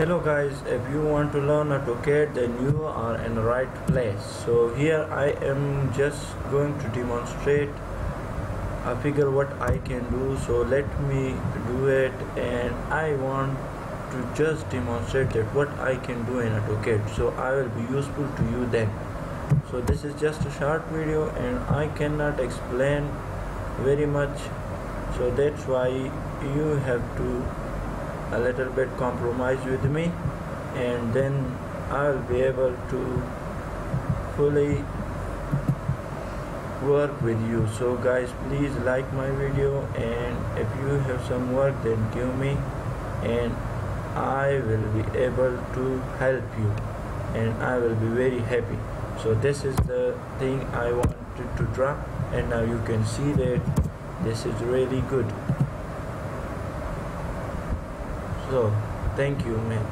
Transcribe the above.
Hello guys, if you want to learn AutoCAD then you are in the right place. So here I am just going to demonstrate a figure what I can do. So let me do it, and I want to just demonstrate that what I can do in AutoCAD, so I will be useful to you then. So this is just a short video and I cannot explain very much, so that's why you have to a little bit compromise with me, and then I'll be able to fully work with you. So guys, please like my video, and if you have some work then give me, and I will be able to help you, and I will be very happy. So this is the thing I wanted to draw, and now you can see that this is really good. So thank you, man.